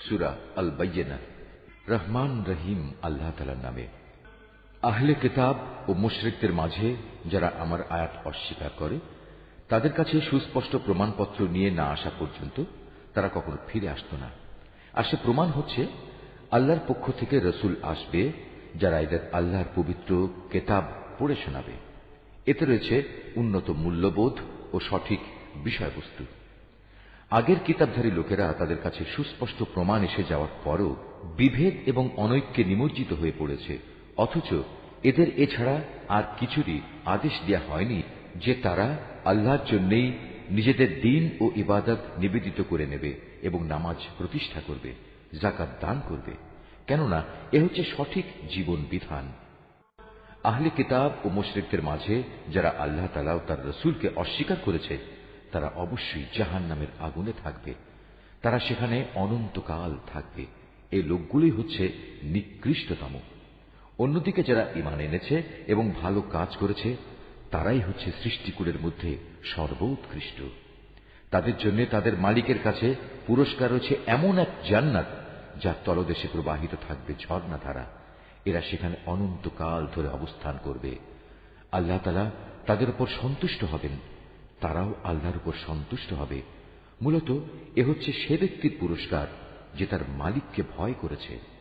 সূরা আল বাইয়িনা। রহমান রহিম আল্লাহ তাআলার নামে। আহলে কিতাব ও মুশরিকদের মাঝে যারা আমার আয়াত অস্বীকার করে, তাদের কাছে সুস্পষ্ট প্রমাণপত্র নিয়ে না আসা পর্যন্ত তারা কখনো ফিরে আসত না। আর সে প্রমাণ হচ্ছে আল্লাহর পক্ষ থেকে রসুল আসবে, যারা এদের আল্লাহর পবিত্র কিতাব পড়ে শোনাবে। এতে রয়েছে উন্নত মূল্যবোধ ও সঠিক বিষয়বস্তু। আগের কিতাবধারী লোকেরা তাদের কাছে সুস্পষ্ট প্রমাণ এসে যাওয়ার পরও বিভেদ এবং অনৈক্যে নিমজ্জিত হয়ে পড়েছে, অথচ এদের এছাড়া আর কিছুরই আদেশ দেয়া হয়নি যে তারা আল্লাহর জন্যই নিজেদের দ্বীন ও ইবাদত নিবেদিত করে নেবে এবং নামাজ প্রতিষ্ঠা করবে, যাকাত দান করবে, কেননা এ হচ্ছে সঠিক জীবন বিধান। আহলে কিতাব ও মুশরিকদের মাঝে যারা আল্লাহ তাআলা ও তার রাসূলকে অস্বীকার করেছে, তারা অবশ্যই জাহান্নামের আগুনে থাকবে। তারা সেখানে অনন্তকাল থাকবে। এই লোকগুলোই হচ্ছে নিকৃষ্টতম। অন্যদিকে যারা ঈমান এনেছে এবং ভালো কাজ করেছে, তারাই হচ্ছে সৃষ্টিকুলের মধ্যে সর্বোৎকৃষ্ট। তাদের জন্য তাদের মালিকের কাছে পুরস্কার রয়েছে এমন এক জান্নাত, যার তলদেশে প্রবাহিত থাকবে ঝর্ণাধারা। এরা সেখানে অনন্তকাল ধরে অবস্থান করবে। আল্লাহ তাআলা তাদের উপর সন্তুষ্ট হবেন, তারাও আল্লাহর উপর সন্তুষ্ট হবে। মূলত এ হচ্ছে সে ব্যক্তির পুরস্কার যে তার মালিককে ভয় করেছে।